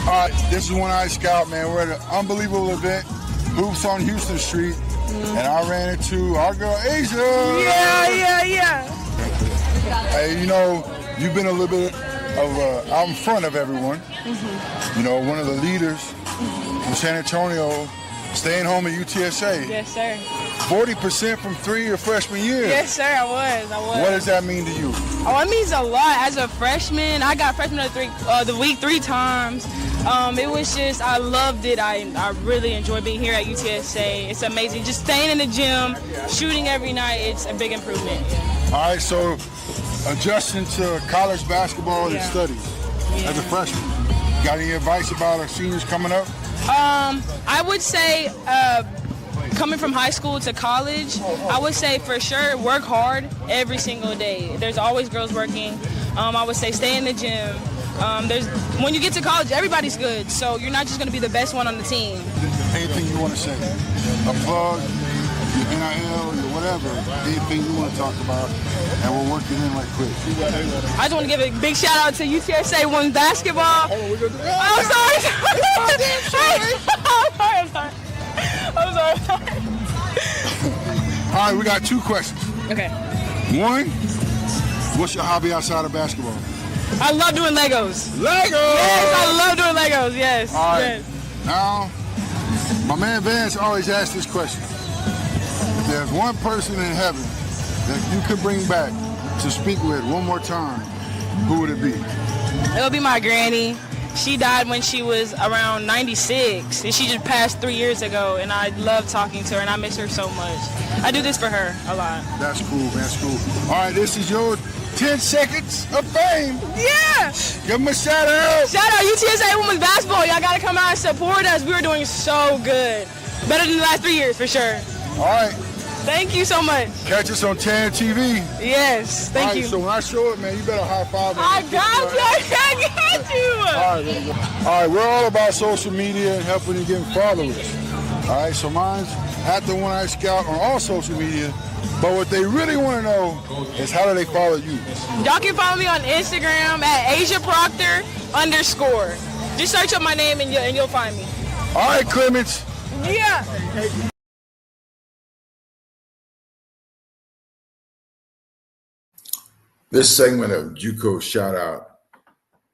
All right, this is One Eye Scout, man. We're at an unbelievable event, Hoops on Houston Street, and I ran into our girl, Asia. Yeah. Hey, you know, you've been a little bit of out in front of everyone. You know, one of the leaders from San Antonio, staying home at UTSA. Yes, sir. 40% from three your freshman year. Yes, sir, I was. What does that mean to you? Oh, it means a lot. As a freshman, I got freshman of the week 3 times. It was just, I loved it. I really enjoy being here at UTSA. It's amazing. Just staying in the gym, shooting every night, it's a big improvement. All right, so adjusting to college basketball and studies as a freshman. Got any advice about our seniors coming up? I would say coming from high school to college, I would say for sure work hard every single day. There's always girls working. I would say stay in the gym. When you get to college, everybody's good, so you're not just going to be the best one on the team. Anything you want to say? A plug, your NIL, your whatever, anything you want to talk about, and we'll work it in right quick. I just want to give a big shout out to UTSA women's basketball. I'm sorry. All right, we got 2 questions. Okay. One, what's your hobby outside of basketball? I love doing Legos. Legos! Yes, I love doing Legos, yes. All right. Yes. Now, my man Vance always asks this question. If there's one person in heaven that you could bring back to speak with one more time, who would it be? It'll be my granny. She died when she was around 96, and she just passed 3 years ago, and I love talking to her, and I miss her so much. I do this for her a lot. That's cool, man. That's cool. All right, this is your 10 seconds of fame. Yeah! Give them a shout out. Shout out UTSA Women's Basketball. Y'all got to come out and support us. We were doing so good. Better than the last 3 years, for sure. All right. Thank you so much. Catch us on Tan TV. Yes, thank you. So when I show it, man, you better high five me. I got you. All right, we're all about social media and helping you get followers. All right, so mine's at the One Eye Scout on all social media. But what they really want to know is how do they follow you? Y'all can follow me on Instagram at AsiaProctor_. Just search up my name and you'll find me. All right, Clements. Yeah. This segment of JUCO Shout Out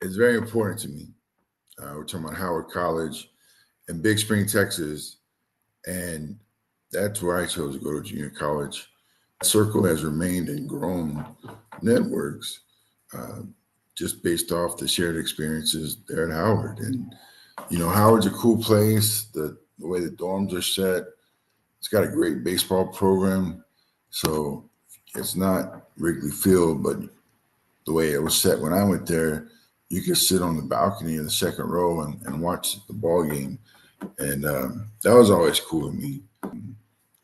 is very important to me. We're talking about Howard College in Big Spring, Texas, and that's where I chose to go to junior college. The circle has remained and grown networks just based off the shared experiences there at Howard. And, you know, Howard's a cool place. The way the dorms are set, it's got a great baseball program. So it's not Wrigley Field, but the way it was set when I went there, you could sit on the balcony in the second row and watch the ball game. And that was always cool to me.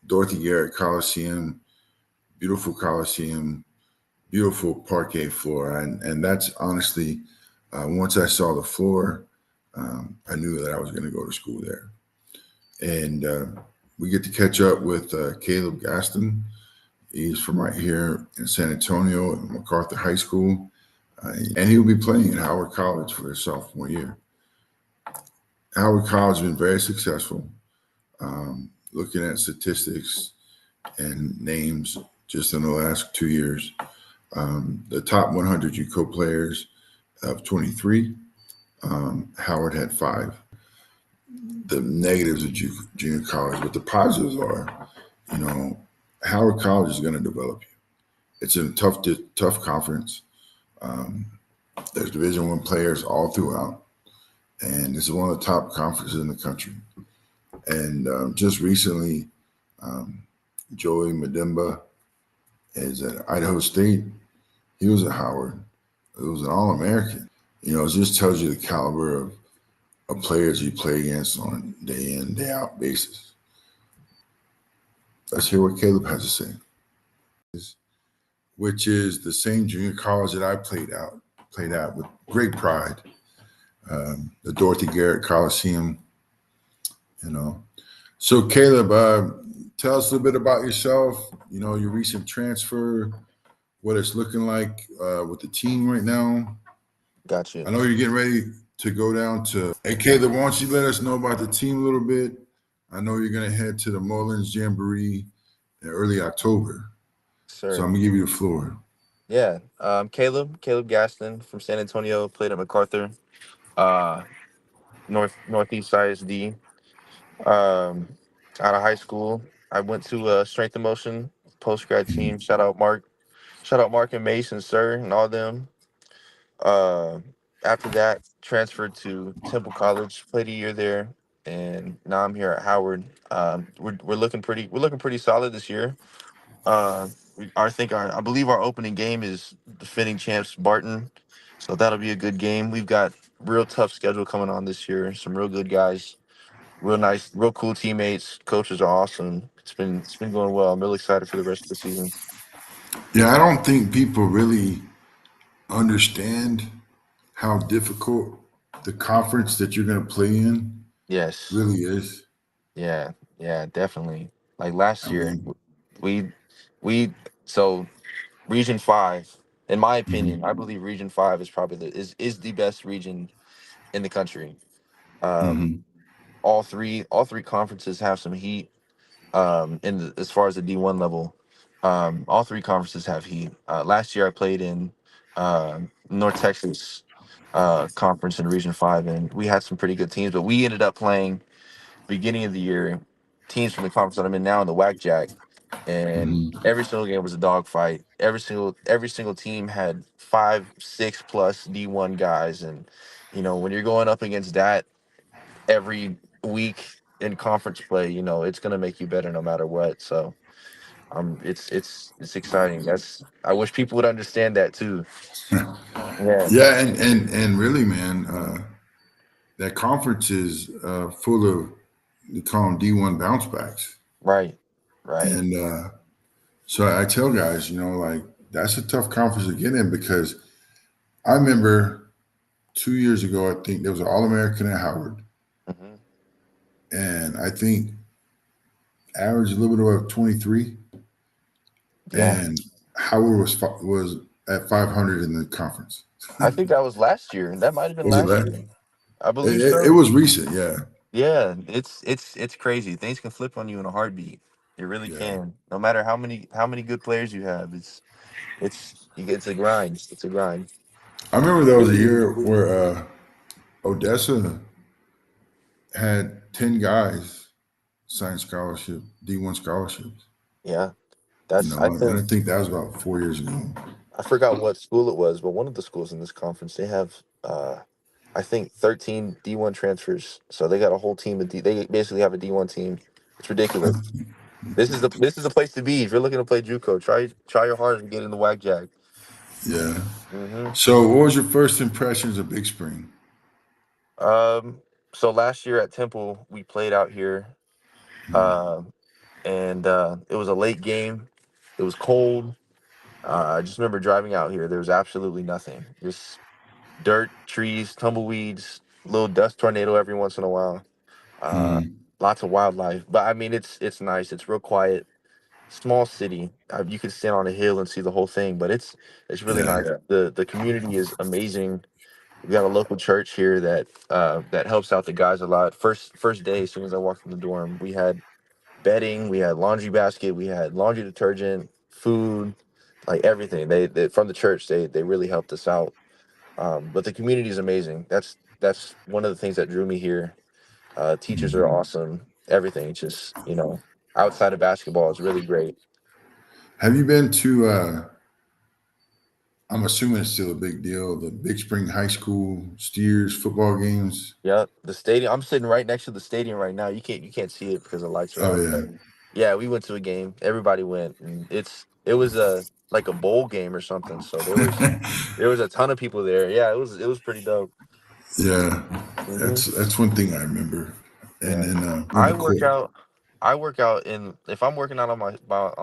Dorothy Garrett Coliseum, beautiful Coliseum, beautiful parquet floor. And that's honestly, once I saw the floor, I knew that I was going to go to school there. And we get to catch up with Caleb Gaston. He's from right here in San Antonio at MacArthur High School, and he'll be playing at Howard College for his sophomore year. Howard College has been very successful. Looking at statistics and names just in the last 2 years, the top 100 JUCO players of 23, Howard had 5. The negatives of junior college, but the positives are, you know, Howard College is going to develop you. It's a tough conference. There's Division I players all throughout, and this is one of the top conferences in the country. And just recently, Joey Madimba is at Idaho State. He was at Howard. He was an All-American. You know, it just tells you the caliber of players you play against on a day in, day out basis. Let's hear what Caleb has to say, which is the same junior college that I played out with great pride. The Dorothy Garrett Coliseum, you know. So Caleb, tell us a little bit about yourself, you know, your recent transfer, what it's looking like with the team right now. Gotcha. I know you're getting ready to go down to. Hey, Caleb, why don't you let us know about the team a little bit? I know you're going to head to the Mullins Jamboree in early October. So I'm Sir. going to give you the floor. Yeah. Caleb Gaston from San Antonio, played at MacArthur, uh, Northeast ISD. Um, Out of high school, I went to Strength and Motion post grad team. Mhm. Shout out Mark and Mason, sir, and all them. Uh, After that, transferred to Temple College, played a year there, and now I'm here at Howard. We're looking pretty solid this year. I believe our opening game is defending champs Barton, so that'll be a good game. We've got real tough schedule coming on this year. Some real good guys, real nice, real cool teammates. Coaches are awesome. It's been going well. I'm really excited for the rest of the season. Yeah, I don't think people really understand how difficult the conference that you're going to play in Yes, really is. yeah, yeah, definitely. Like last I year, mean, we we so Region Five. In my opinion, I hmm believe Region Five is probably is the best region in the country. Um, hmm all three conferences have some heat. As far as the D1 level, all three conferences have heat. Last year I played in North Texas conference in Region 5, and we had some pretty good teams, but we ended up playing beginning of the year teams from the conference that I'm in now in the WAC Jack, and hmm every single game was a dogfight. Every single team had 5, 6 plus D1 guys, and when you're going up against that every week in conference play, it's gonna make you better no matter what. So it's exciting. I wish people would understand that too. Yeah, Yeah, and really, man, that conference is full of, they call them D1 bounce backs. right, right. And so I tell guys, like, that's a tough conference to get in because I remember 2 years ago, I think there was an All American at Howard, Hmm. and I think average a little bit over 23, Yeah, and Howard was at 500 in the conference. I think that was last year. That might have been Was it last that? year. I It, believe it, it so. was recent, yeah, Yeah, it's crazy. Things can flip on you in a heartbeat. It really yeah. can. No matter how many good players you have, it's a grind. It's a grind. I remember there was a year where Odessa had 10 guys sign scholarship, D1 scholarships. Yeah, that's I And I think think that was about 4 years ago. I forgot what school it was, but one of the schools in this conference, they have I think 13 D1 transfers. So they got a whole team of they basically have a D1 team. It's ridiculous. This is the place to be if you're looking to play JUCO. Try your hardest and get in the WAC Jack. Yeah. Hmm. So, what was your first impressions of Big Spring? Um, so last year at Temple, we played out here, um, and it was a late game. It was cold. I just remember driving out here. There was absolutely nothing. Just dirt, trees, tumbleweeds, little dust tornado every once in a while. Uh, Mm-hmm. Lots of wildlife, but I mean, it's nice. It's real quiet. Small city. You can stand on a hill and see the whole thing, but it's really Yeah. nice. Yeah. The community is amazing. We got a local church here that helps out the guys a lot. First day, as soon as I walked in the dorm, we had bedding, we had laundry basket, we had laundry detergent, food, like everything. They from the church. They really helped us out. But the community is amazing. That's one of the things that drew me here. Teachers are Mhm. awesome. Everything, just outside of basketball is really great. Have you been to? I'm assuming it's still a big deal. The Big Spring High School Steers football games. Yep, the stadium. I'm sitting right next to the stadium right now. You can't see it because the lights are Oh off. yeah, But yeah, we went to a game. Everybody went, and it was a like a bowl game or something. So there was a ton of people there. Yeah, it was pretty dope. yeah. Hmm. That's one thing I remember. And Yeah, then on I the work court. out. I work out in if I'm working out on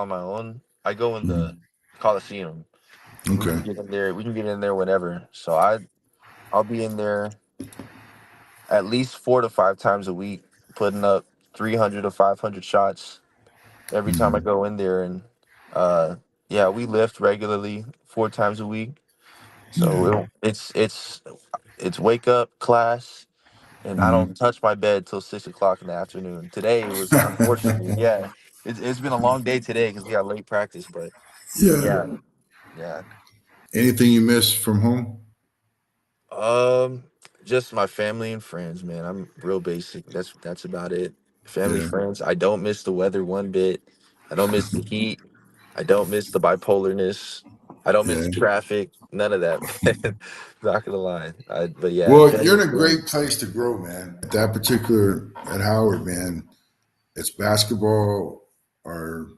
my own. I go in the Mhm. Coliseum. We Okay. can get in there. We can get in there whenever. So I'll be in there at least 4 to 5 times a week, putting up 300 to 500 shots every time I Mhm. go in there. And uh, yeah, we lift regularly 4 times a week. Yeah. So it's it's wake up, class, and I don't touch my bed till 6 o'clock in the afternoon. Today was unfortunately, yeah, it's been a long day today because we got late practice, but Yeah. yeah, yeah. Anything you miss from home? Um, just my family and friends, man. I'm real basic. That's about it. Family, Yeah. friends. I don't miss the weather one bit. I don't miss the heat. I don't miss the bipolarness. I don't miss Yeah. the traffic. None of that, man. Not gonna lie. But yeah, Well, family, you're in a friends, great place to grow, man. At that particular at Howard, man, it's basketball or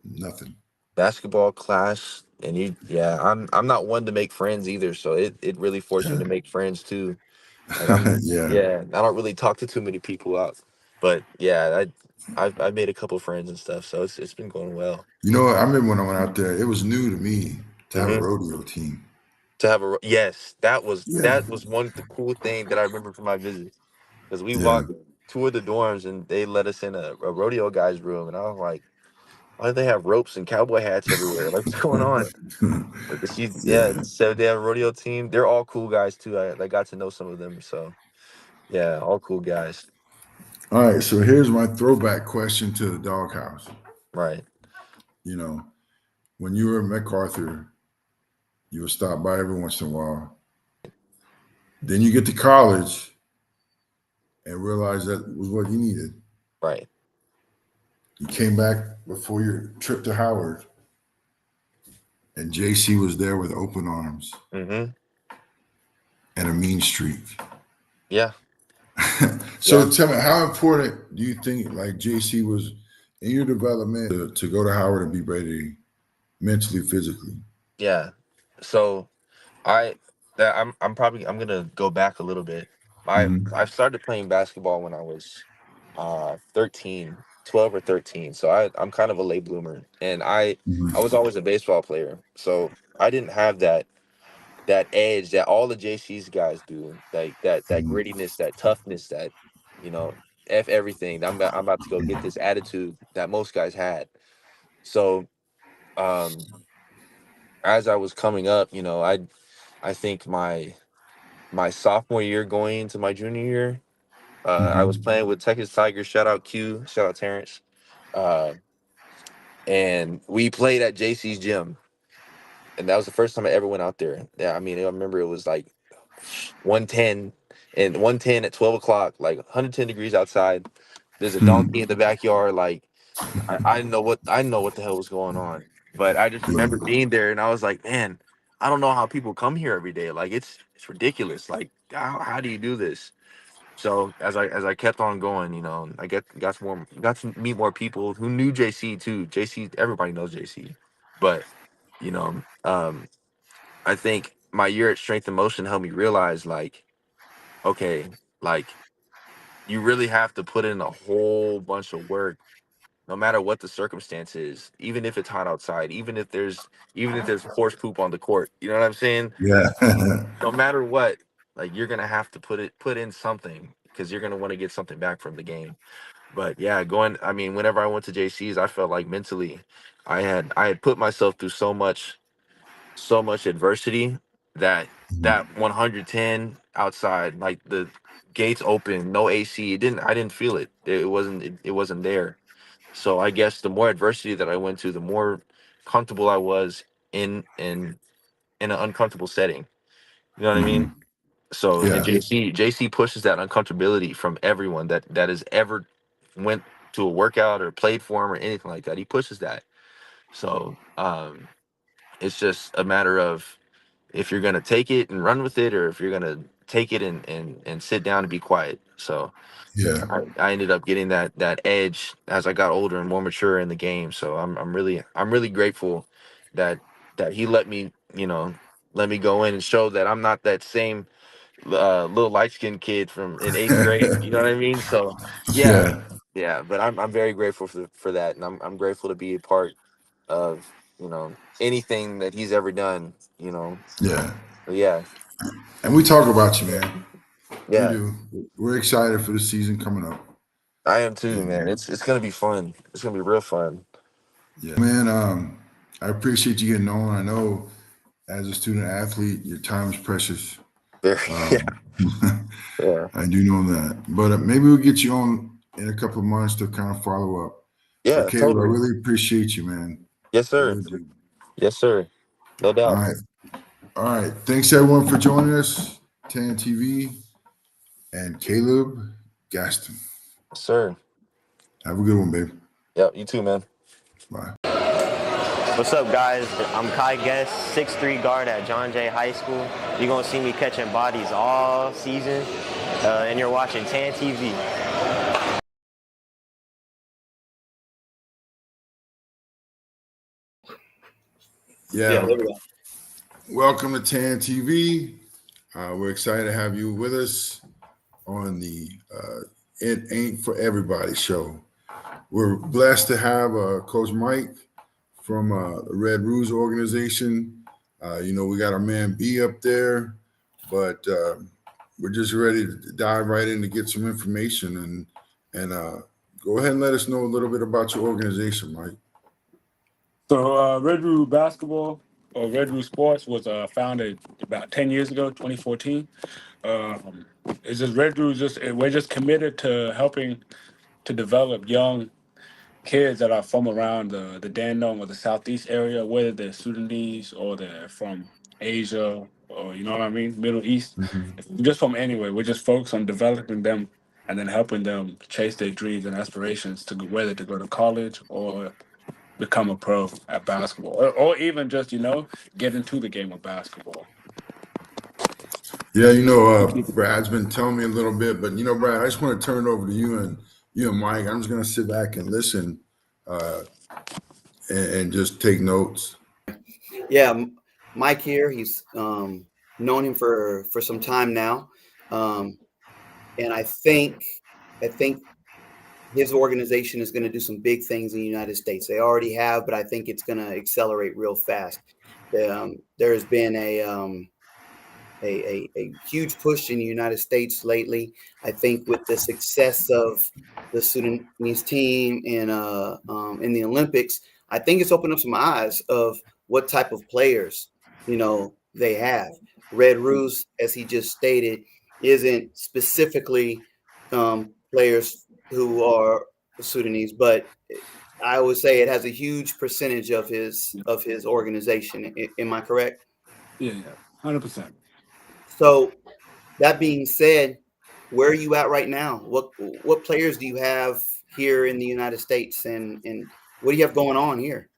nothing. basketball class, and you. Yeah, I'm not one to make friends either. So it really forced me Yeah. to make friends too. Like I'm, Yeah. yeah, I don't really talk to too many people out, but yeah, I've made a couple friends and stuff, so it's been going well. You know what? I remember when I went out there, it was new to me to have a Hmm. rodeo team. To have yes, Yeah. that was one cool thing that I remember from my visit because we Yeah. walked toured the dorms and they let us in a rodeo guy's room, and I was like, why do they have ropes and cowboy hats everywhere? Like, what's going on? But yeah, Yeah. so they have a rodeo team. They're all cool guys too. I got to know some of them, so yeah, all cool guys. All right. So here's my throwback question to the doghouse. Right, You know, when you were at MacArthur, you would stop by every once in a while. Then you get to college and realize that was what you needed. right. You came back before your trip to Howard, and JC was there with open arms Hmm. and a mean streak. Yeah, So yeah. tell me, how important do you think like JC was in your development to go to Howard and be ready mentally, physically? Yeah. So I I'm gonna go back a little bit. Hmm. I started playing basketball when I was 13, 12 or 13. So I'm kind of a late bloomer. And I Hmm. was always a baseball player. So I didn't have that edge that all the JC's guys do. Like that Hmm. grittiness, that toughness, that you know, F everything. I'm about to go get this attitude that most guys had. So um as I was coming up, I think my sophomore year going into my junior year, I was Hmm. playing with Texas Tigers. Shout out Q, shout out Terrence, uh, and we played at JC's gym, and that was the first time I ever went out there. Yeah, I mean, I remember it was like 110 and 110 at 12 o'clock, like 110 degrees outside. There's a donkey in the backyard. Like I didn't know what the hell was going on, but I just remember Yeah. being there, and I was like, man, I don't know how people come here every day. Like it's ridiculous. Like how do you do this? So as I kept on going, I got to meet more people who knew JC too. JC, everybody knows JC, but you know, um, I think my year at Strength and Motion helped me realize like, okay, like you really have to put in a whole bunch of work no matter what the circumstance is, even if it's hot outside, even if there's horse poop on the court. You know what I'm saying? Yeah. No matter what, like you're gonna have to put in something because you're gonna want to get something back from the game. But yeah, I mean, whenever I went to JC's, I felt like mentally I had put myself through so much adversity that that 110 outside, like the gates open, no AC, I didn't feel it. It wasn't there. So I guess the more adversity that I went to, the more comfortable I was in an uncomfortable setting. You know what I mean? Hmm. So and Yeah. JC pushes that uncomfortability from everyone that has ever went to a workout or played for him or anything like that. He pushes that. So it's just a matter of if you're gonna take it and run with it, or if you're gonna take it and sit down and be quiet. So Yeah. I ended up getting that edge as I got older and more mature in the game. So I'm really grateful that he let me go in and show that I'm not that same little light skinned kid from in eighth grade. You know what I mean? So yeah, Yeah. yeah. But I'm very grateful for that, and I'm grateful to be a part of anything that he's ever done. Yeah. But yeah, And we talk about you, man. We yeah. do. We're excited for the season coming up. I am too, man. And It's gonna be fun. It's gonna be real fun. yeah, man. I appreciate you getting on. I know as a student athlete, your time is precious. Very, yeah, Um, yeah, I do know that, but maybe we'll get you on in a couple of months to kind of follow up. But yeah, Caleb, I totally. really appreciate you, man. Yes, I sir. really do. Yes, sir. No All doubt. right. All right. Thanks everyone for joining us. Tan TV and Caleb Gaston. Yes, sir. Have a good one, babe. Yep. You too, man. Bye. What's up, guys? I'm Kai Guest, 6'3" guard at John Jay High School. You're going to see me catching bodies all season, and you're watching Tan TV. Yeah. Welcome to Tan TV. We're excited to have you with us on the It Ain't For Everybody show. We're blessed to have Coach Mike from the Red Roo's organization. We got our man B up there, but we're just ready to dive right in to get some information and go ahead and let us know a little bit about your organization, Mike. So Red Roo Basketball or Red Roo Sports was founded about 10 years ago, 2014. It's just Red Roo. We're just committed to helping to develop young kids that are from around the Dandong or the Southeast area, whether they're Sudanese or they're from Asia or you know what I mean, Middle East, just from anywhere. We're just focused on developing them and then helping them chase their dreams and aspirations to whether to go to college or become a pro at basketball, or even just get into the game of basketball. Yeah, Brad's been telling me a little bit, but Brad, I just want to turn it over to you and Mike. I'm just going to sit back and listen and just take notes. Yeah, Mike here. He's known him for some time now, and I think his organization is going to do some big things in the United States. They already have, but I think it's going to accelerate real fast. There has been a huge push in the United States lately. I think with the success of the Sudanese team in the Olympics, I think it's opened up some eyes of what type of players they have. Red Roos, as he just stated, isn't specifically players who are Sudanese, but I would say it has a huge percentage of his organization. Am I correct? Yeah, 100%. So that being said, where are you at right now? What players do you have here in the United States, and what do you have going on here?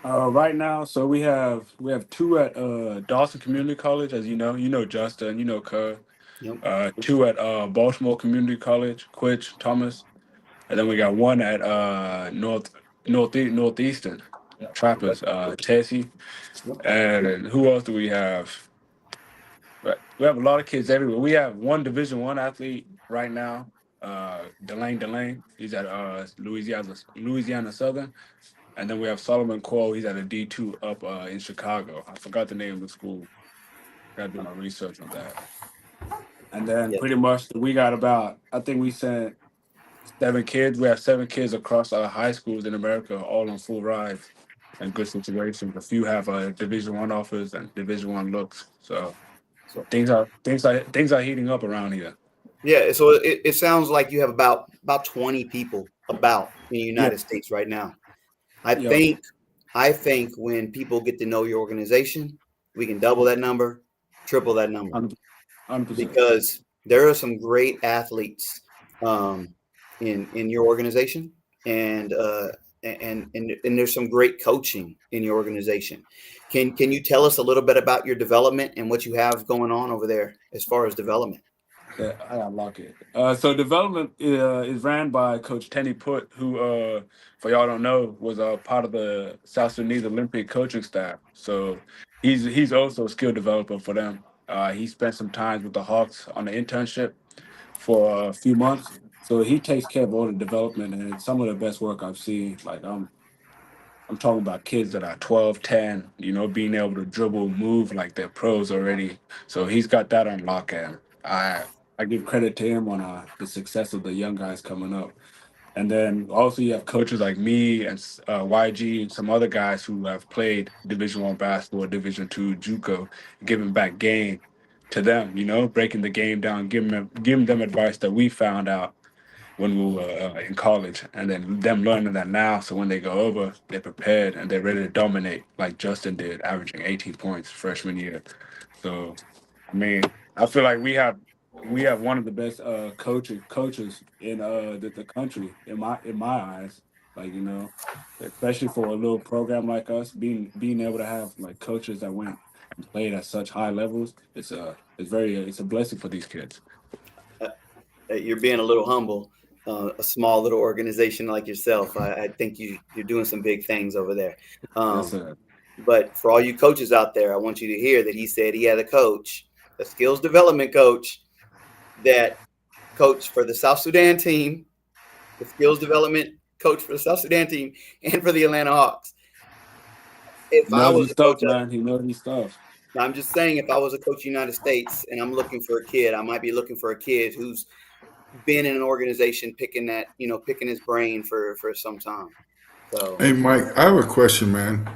Right now, so we have two at Dawson Community College, as you know Justin, you know Kerr. Yep. Two at Baltimore Community College, Quitch Thomas, and then we got one at Northeastern Trappers, Tessie, and who else do we have? Right. We have a lot of kids everywhere. We have one Division I athlete right now, Delane. He's at Louisiana Southern, and then we have Solomon Cole. He's at a D2 up in Chicago. I forgot the name of the school. Got to do my research on that. And then Yep. pretty much we got about, I think we sent 7 kids. We have 7 kids across our high schools in America, all on full rides and good situations. A few have Division I offers and Division I looks. So things are heating up around here. Yeah. So it sounds like you have about 20 people in the United States right now. I think when people get to know your organization, we can double that number, triple that number, 100%. because there are some great athletes in your organization, and there's some great coaching in your organization. Can you tell us a little bit about your development and what you have going on over there as far as development? Yeah, I unlock it. So development is ran by Coach Tenny Put, who, for y'all don't know, was a part of the South Sudanese Olympic coaching staff. So he's also a skill developer for them. He spent some time with the Hawks on the internship for a few months. So he takes care of all the development, and it's some of the best work I've seen. Like I'm talking about kids that are 12, 10, being able to dribble, move like they're pros already. So he's got that on lock, and I give credit to him on the success of the young guys coming up. And then also you have coaches like me and YG and some other guys who have played Division I basketball, Division II JUCO, giving back game to them, breaking the game down, giving them advice that we found out when we were in college, and then them learning that now. So when they go over, they're prepared and they're ready to dominate, like Justin did, averaging 18 points freshman year. So, I mean, I feel like we have one of the best coaches in the country in my eyes. Like especially for a little program like us, being able to have like coaches that went and played at such high levels, it's a blessing for these kids. You're being a little humble. A small little organization like yourself, I think you're doing some big things over there. Yes, sir. But for all you coaches out there, I want you to hear that he said he had a coach, a skills development coach, that coached for the South Sudan team, the skills development coach for the South Sudan team, and for the Atlanta Hawks. If I was a coach, man, he knows his stuff. I'm just saying, if I was a coach of the United States and I'm looking for a kid, I might be looking for a kid who's been in an organization, picking his brain for some time. So, Hey, Mike, I have a question, man.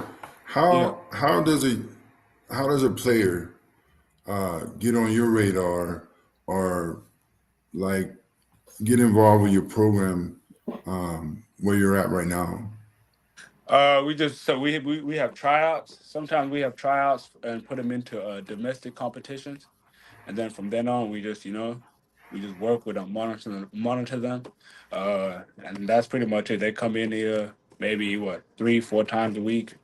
How does a player get on your radar or like get involved with your program where you're at right now? We have tryouts. Sometimes we have tryouts and put them into domestic competitions, and then from then on we just work with them, monitor them, and that's pretty much it. They come in here maybe 3-4 times a week.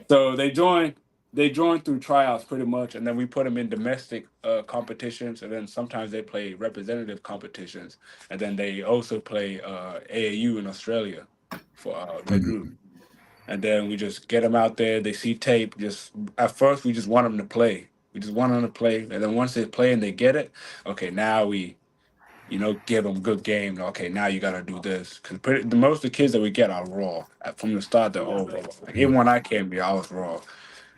So they join through tryouts pretty much, and then we put them in domestic competitions, and then sometimes they play representative competitions, and then they also play AAU in Australia for Red Roo. And then we just get them out there. They see tape. Just at first, we just want them to play. We just want them to play, and then once they play and they get it, okay, now we, give them good game. Okay, now you got to do this, because the most of the kids that we get are raw from the start. They're all raw. Like even when I came here, I was raw,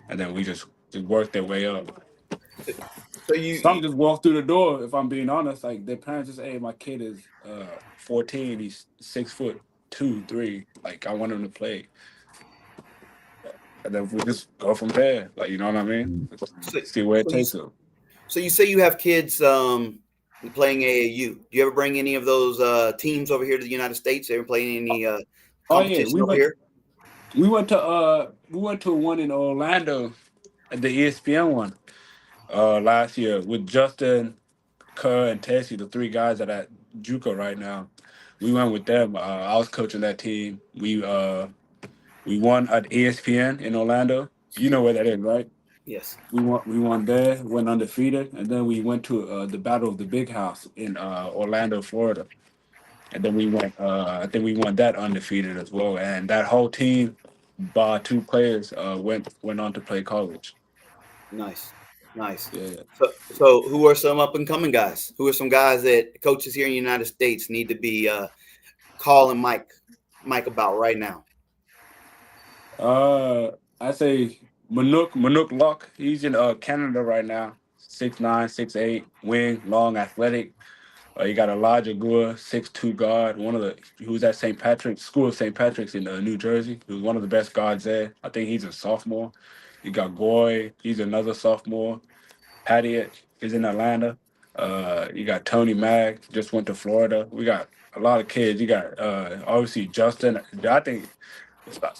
and then we just work their way up. So some just walk through the door. If I'm being honest, like their parents just, hey, my kid is 14. He's 6'2", 3. Like I want him to play. And then we just go from there. Like, you know what I mean? See where it takes them. So you say you have kids playing AAU. Do you ever bring any of those teams over here to the United States? Ever playing any competition over here? We went to one in Orlando, at the ESPN one, last year with Justin, Kerr, and Tessie, the 3 guys that are at JUCO right now. We went with them. I was coaching that team. We won at ESPN in Orlando. You know where that is, right? Yes. We won there, went undefeated, and then we went to the Battle of the Big House in Orlando, Florida. And then we went, I think we won that undefeated as well. And that whole team, bar 2 players, went on to play college. Nice. Yeah. So who are some up and coming guys? Who are some guys that coaches here in the United States need to be calling Mike about right now? I say Manuk Luck. He's in Canada right now. 6'9", 6'8", wing, long, athletic. You got Elijah Gore, 6'2" guard, who was at St. Patrick's, School of St. Patrick's in New Jersey. He was one of the best guards there. I think he's a sophomore. You got Goy, he's another sophomore. Patty is in Atlanta. You got Tony Mag, just went to Florida. We got a lot of kids. You got obviously Justin. I think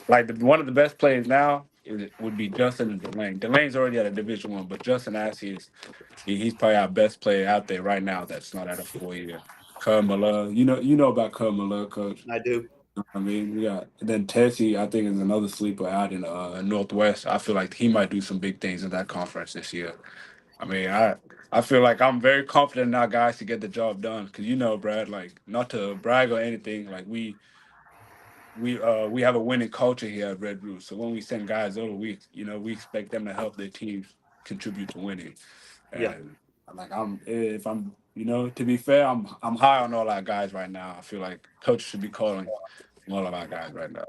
like one of the best players now would be Justin and Delane. Delane's already at a Division I, but Justin Assey he's probably our best player out there right now that's not at a 4-year. Kerr Miller, you know about Kerr Miller, Coach. I do. I mean, we got then Tessie, I think, is another sleeper out in Northwest. I feel like he might do some big things in that conference this year. I mean, I feel like I'm very confident in our guys to get the job done, because Brad, like not to brag or anything, like we have a winning culture here at Red Roo. So when we send guys over, we expect them to help their teams contribute to winning. And yeah. To be fair, I'm high on all our guys right now. I feel like coaches should be calling all of our guys right now.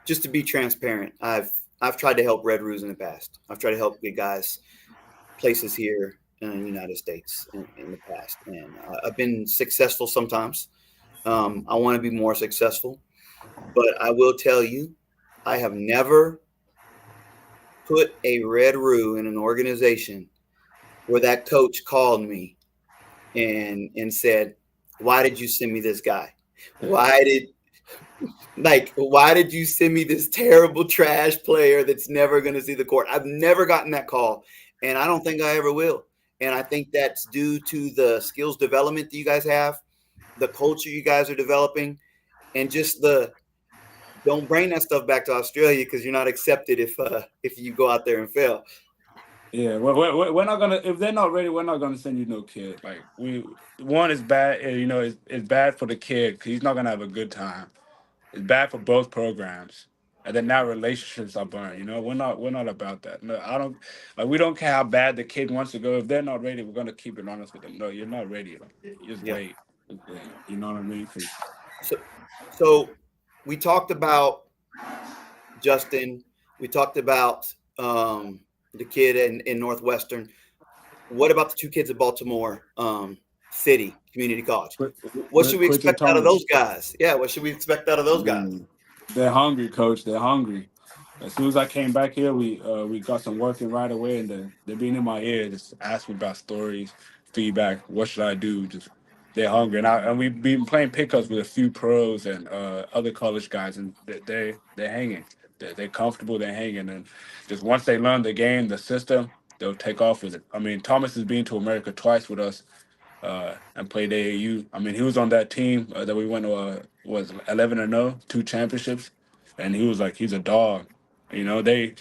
Just to be transparent, I've tried to help Red Roos in the past. I've tried to help get guys places here in the United States in the past, and I've been successful sometimes. I want to be more successful, but I will tell you, I have never put a Red Roo in an organization where that coach called me and said, "Why did you send me this guy? Why did you send me this terrible trash player that's never going to see the court?" I've never gotten that call, and I don't think I ever will. And I think that's due to the skills development that you guys have, the culture you guys are developing, and just the don't bring that stuff back to Australia because you're not accepted if you go out there and fail. Yeah, we're not gonna, if they're not ready, we're not gonna send you no kid. Like one is bad, it's bad for the kid because he's not gonna have a good time. It's bad for both programs, and then now relationships are burned. We're not about that. No, I don't like. We don't care how bad the kid wants to go. If they're not ready, we're gonna keep it honest with them. No, you're not ready. Like, just Yeah. wait. Just wait. You know what I mean? 'Cause So we talked about Justin. We talked about the kid in Northwestern. What about the two kids at Baltimore City Community College? What should we Quit and expect out of Thomas. those guys? Yeah, what should we expect out of those guys? They're hungry, coach. They're hungry. As soon as I came back here, we got some work in right away, and they're being in my ear, just asking about stories, feedback. What should I do? Just they're hungry, and we've been playing pickups with a few pros and other college guys, and they're hanging. They're comfortable. They're hanging, and just once they learn the game, the system, they'll take off with it. I mean, Thomas has been to America twice with us and played AAU. I mean, he was on that team that we went to was 11-0, 2 championships, and he was like he's a dog. The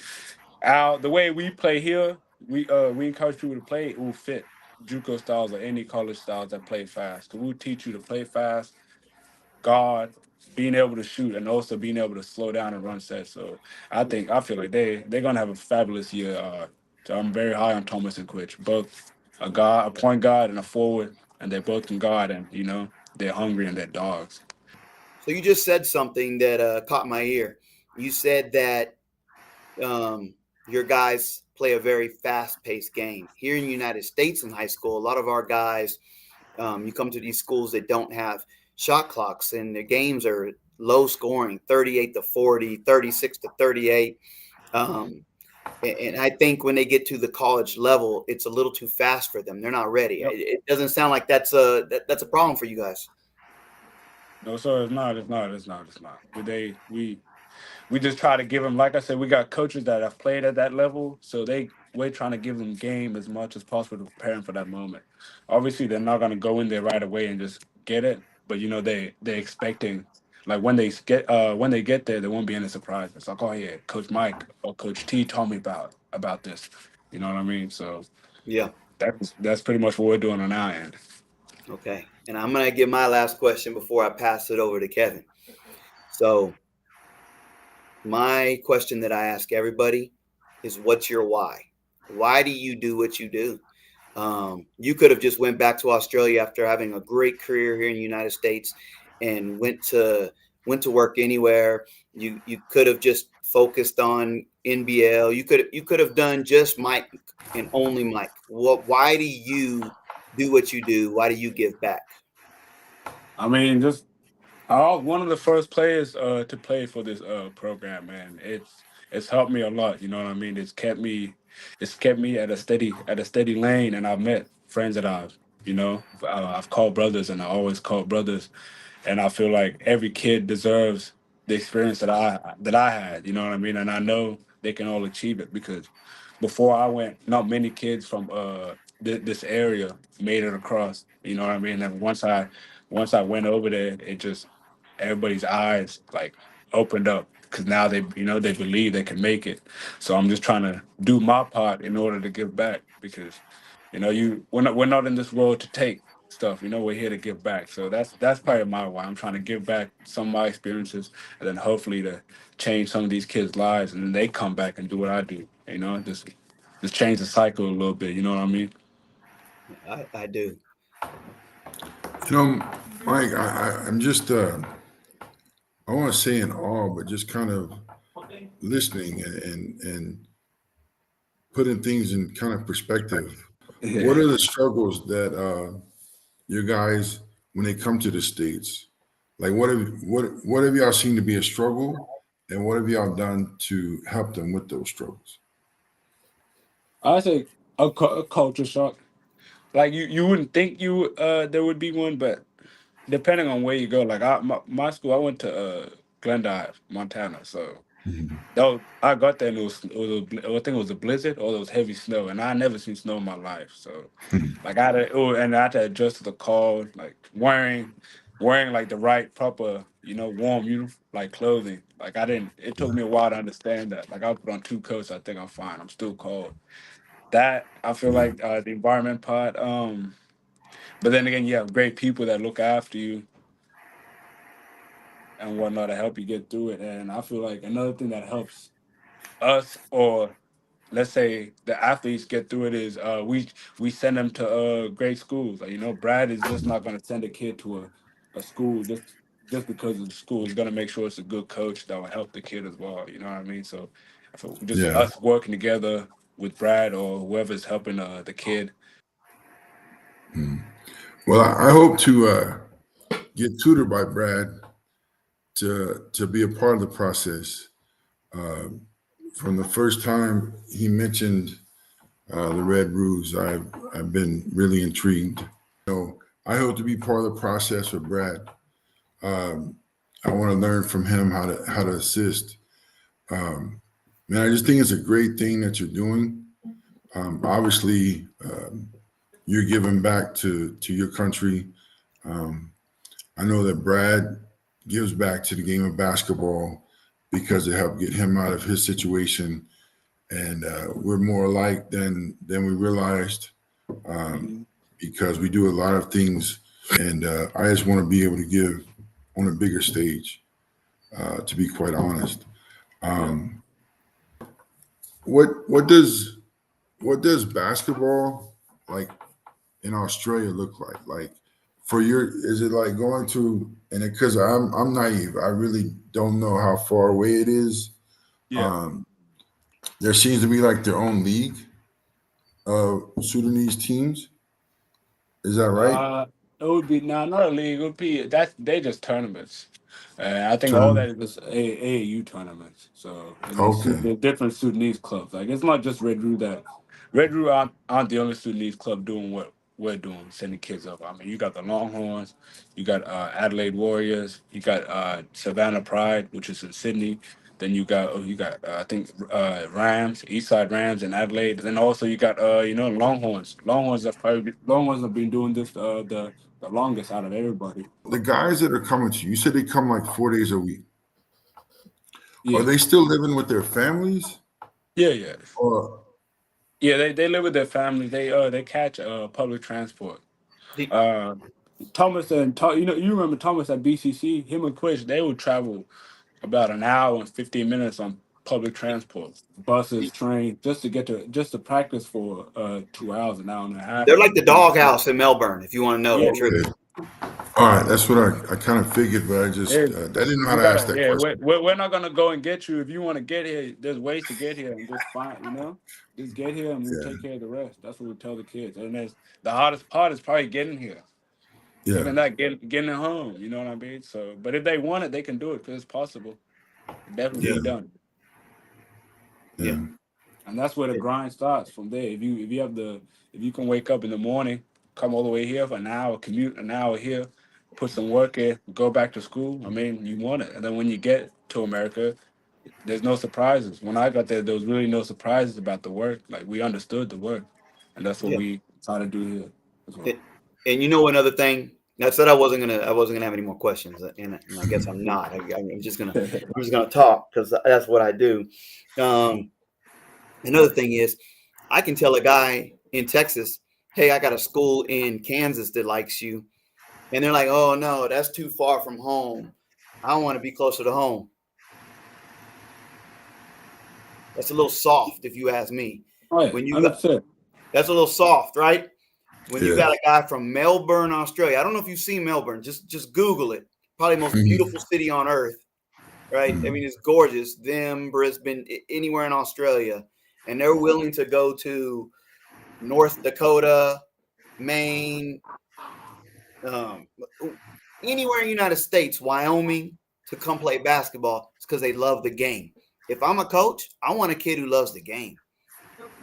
way we play here, we encourage people to play. It will fit JUCO styles or any college styles that play fast. Cause we'll teach you to play fast, guard, being able to shoot, and also being able to slow down and run sets. So I feel like they're gonna have a fabulous year. So I'm very high on Thomas and Quich, both a point guard, and a forward, and they both can guard, and they're hungry and they're dogs. So you just said something that caught my ear. You said that your guys play a very fast-paced game. Here in the United States in high school, a lot of our guys, you come to these schools that don't have shot clocks, and the games are low scoring, 38-40, 36-38. And I think when they get to the college level, it's a little too fast for them. They're not ready. Yep. It doesn't sound like that's a problem for you guys. No, sir, it's not. But we just try to give them, like I said, we got coaches that have played at that level, so we're trying to give them game as much as possible to prepare them for that moment. Obviously, they're not gonna go in there right away and just get it, but they're expecting, like when they get there, there won't be any surprise. It's like, oh yeah, Coach Mike or Coach T told me about this. You know what I mean? So Yeah. that's pretty much what we're doing on our end. Okay. And I'm going to give my last question before I pass it over to Kevin. So my question that I ask everybody is, what's your why? Why do you do what you do? You could have just went back to Australia after having a great career here in the United States and went to work anywhere. You could have just focused on NBL. You could have done just Mike and only Mike. Why do you do what you do? Why do you give back? I mean, just I was one of the first players to play for this program, man. It's helped me a lot. You know what I mean? It's kept me at a steady lane, and I've met friends that I've called brothers, and I always call brothers, and I feel like every kid deserves the experience that I had. You know what I mean? And I know they can all achieve it because before I went, not many kids from this area made it across. You know what I mean? And once I went over there, it just everybody's eyes like opened up because now they believe they can make it. So I'm just trying to do my part in order to give back because we're not in this world to take stuff. We're here to give back. So that's probably my why. I'm trying to give back some of my experiences and then hopefully to change some of these kids' lives and then they come back and do what I do. Just change the cycle a little bit. You know what I mean? I do. Mike, I'm just I want to say in awe, but just kind of listening and putting things in kind of perspective. Yeah. What are the struggles that your guys when they come to the States? Like what have y'all seen to be a struggle, and what have y'all done to help them with those struggles? I say a culture shock. Like you wouldn't think there would be one, but depending on where you go, like my school, I went to Glendive, Montana. So Mhm. I got there and I think it was a blizzard or it was heavy snow, and I never seen snow in my life. So like I had to adjust to the cold, like wearing like the right proper, warm uniform, like clothing. Like I didn't. It took me a while to understand that. Like I put on two coats, I think I'm fine. I'm still cold. That I feel Yeah. like the environment part. But then again, you have great people that look after you and whatnot to help you get through it. And I feel like another thing that helps us, or let's say the athletes get through it, is we send them to great schools. Like Brad is just not going to send a kid to a school just because of the school. He's going to make sure it's a good coach that will help the kid as well. You know what I mean? So I feel just Yeah. us working together with Brad or whoever's helping the kid. Mm. Well, I hope to get tutored by Brad to be a part of the process. From the first time he mentioned the Red Roos, I've been really intrigued. So I hope to be part of the process with Brad. Um, I want to learn from him how to assist. Man, I just think it's a great thing that you're doing. Obviously, you're giving back to your country. Um, I know that Brad gives back to the game of basketball because it helped get him out of his situation, and we're more alike than we realized Mhm. because we do a lot of things, and I just want to be able to give on a bigger stage. To be quite honest, Yeah. um, what does basketball like in Australia look like? Like is it like going to and because I'm naive, I really don't know how far away it is. Yeah. Um, there seems to be like their own league of Sudanese teams. Is that right? Uh, it would be not a league. It would be they just tournaments. I think all Tournament. that is AAU tournaments. So and Okay. there's different Sudanese clubs. Like it's not just Red Roo that Red Roo aren't the only Sudanese club doing what we're doing, sending kids up. I mean, you got the Longhorns, you got Adelaide Warriors, you got Savannah Pride, which is in Sydney. Then you got I think Rams, Eastside Rams in Adelaide. Then also you got Longhorns. Longhorns have been doing this the longest out of everybody. The guys that are coming to you, you said they come like 4 days a week. Are Yeah, they still living with their families? yeah, yeah, Or yeah. They live with their family. They catch public transport. The- Uh, you remember Thomas at BCC? Him and Quish, they would travel about an hour and 15 minutes on public transport, buses, the- trains, just to practice for 2 hours, an hour and a half, they're and like then the go back home. doghouse in Melbourne, if you want to know the Yeah, truth. okay. All right, that's what I kind of figured, but yeah. I didn't know how You to ask gotta, that yeah. We're, question. we're we're not gonna go and get you if you want to get here. There's ways to get here and just just get here and we'll Yeah, take care of the rest. That's what we tell the kids. And the hardest part is probably getting here. yeah, Even that getting it home. You know what I mean? So, but if they want it, they can do it because it's possible. It definitely yeah, be done. Yeah, yeah, And that's where the grind starts from there. If you can wake up in the morning, come all the way here for an hour, commute an hour here, put some work in, go back to school. I mean, you want it. And then when you get to America, there's no surprises. When I got there was really no surprises about the work. Like we understood the work, and that's what yeah. we try to do here as well. And you know another thing. I said I wasn't gonna have any more questions, and I guess I'm not. I'm just gonna talk because that's what I do. Um, Another thing is, I can tell a guy in Texas, "Hey, I got a school in Kansas that likes you," and they're like, "Oh no, that's too far from home. I want to be closer to home." That's a little soft, if you ask me. Oh yeah, When you got 100%. That's a little soft, right? When you yeah. got a guy from Melbourne, Australia. I don't know if you've seen Melbourne. Just Google it. Probably the most Mhm, beautiful city on earth, right? I mhm. mean, it's gorgeous. Them, Brisbane, anywhere in Australia, and they're willing to go to North Dakota, Maine, um, anywhere in the United States, Wyoming, to come play basketball. It's because they love the game. If I'm a coach, I want a kid who loves the game.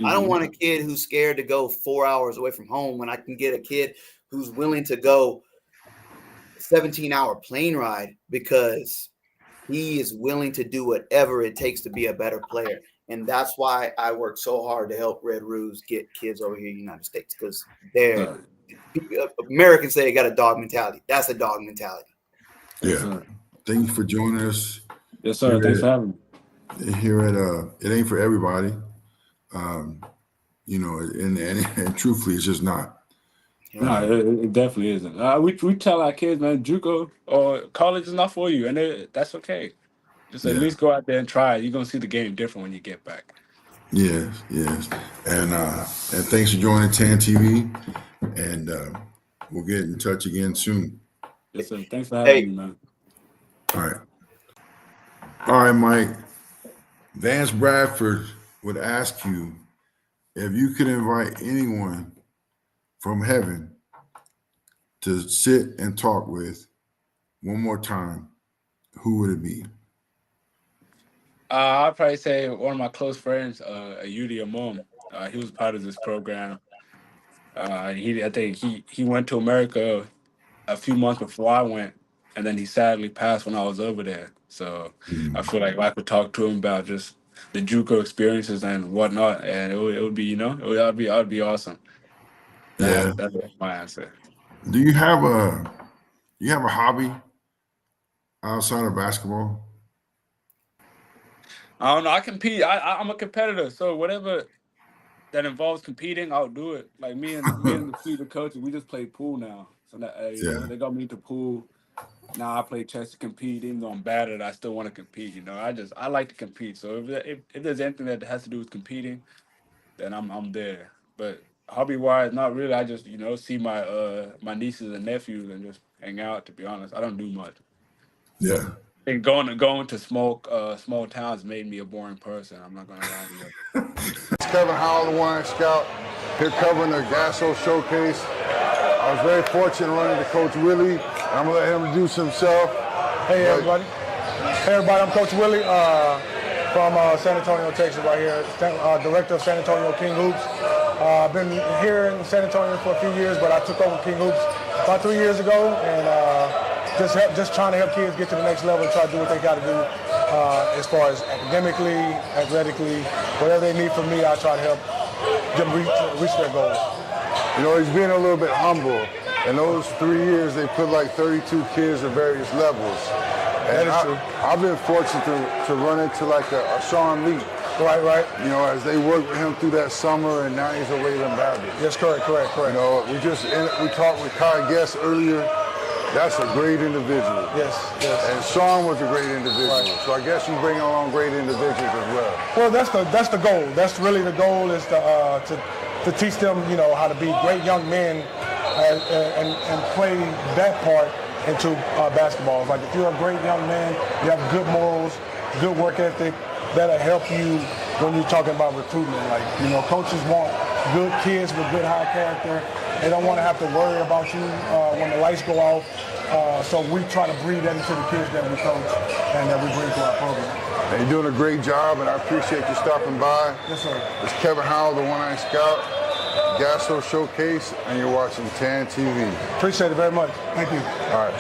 I don't want a kid who's scared to go 4 hours away from home when I can get a kid who's willing to go 17-hour plane ride because he is willing to do whatever it takes to be a better player. And that's why I work so hard to help Red Roos get kids over here in the United States, because Americans say they got a dog mentality. That's a dog mentality. Yeah. Thank you for joining us. Yes, sir. Thanks for having me. Here at It Ain't For Everybody. And truthfully, it's just not. No, it definitely isn't. We tell our kids, man, JUCO or college is not for you, and that's okay. Just at least go out there and try it. You're gonna see the game different when you get back. Yes. And thanks for joining TAN TV. And we'll get in touch again soon. Yes, sir. Thanks for having me, man. All right, Mike. Vance Bradford would ask you if you could invite anyone from heaven to sit and talk with one more time, who would it be? I'd probably say one of my close friends, Yudi Amom. He was part of this program. I think he went to America a few months before I went, and then he sadly passed when I was over there. So I feel like if I could talk to him about just the JUCO experiences and whatnot, and it would be, I'd be awesome. That's my answer. Do you have a hobby outside of basketball? I don't know. I compete. I'm a competitor, so whatever that involves competing, I'll do it. Like me and the coaches, we just play pool now. So that, they got me to pool. Now I play chess to compete. Even though I'm bad at it, I still want to compete. I like to compete. So if there's anything that has to do with competing, then I'm there. But hobby wise, not really. I just see my nieces and nephews and just hang out. To be honest, I don't do much. Yeah. And going to small towns made me a boring person. I'm not gonna lie to you. It's Kevin Howell, the One Scout, here covering the Gasso Showcase. I was very fortunate running to Coach Willie. I'm gonna let him introduce himself. Hey everybody. I'm Coach Willie from San Antonio, Texas, right here. Director of San Antonio King Hoops. I've been here in San Antonio for a few years, but I took over King Hoops about 3 years ago, and just trying to help kids get to the next level and try to do what they got to do as far as academically, athletically, whatever they need from me, I try to help them reach their goals. He's being a little bit humble. In those 3 years, they put like 32 kids at various levels. And that is true. I've been fortunate to run into like a Sean Lee. Right. As they worked with him through that summer, and now he's a Wayland Baptist. Yes, correct. We talked with Kai Guest earlier. That's a great individual. Yes. And Sean was a great individual. Right. So I guess you bring along great individuals as well. Well, that's the goal. That's really the goal, is to teach them, how to be great young men and play that part into basketball. Like if you're a great young man, you have good morals, good work ethic, that'll help you when you're talking about recruitment. Like, coaches want good kids with good high character. They don't want to have to worry about you when the lights go off. So we try to breed that into the kids that we coach and that we bring to our program. And you're doing a great job, and I appreciate you stopping by. Yes, sir. It's Kevin Howell, the One Scout, Gasso Showcase, and you're watching TAN TV. Appreciate it very much. Thank you. All right.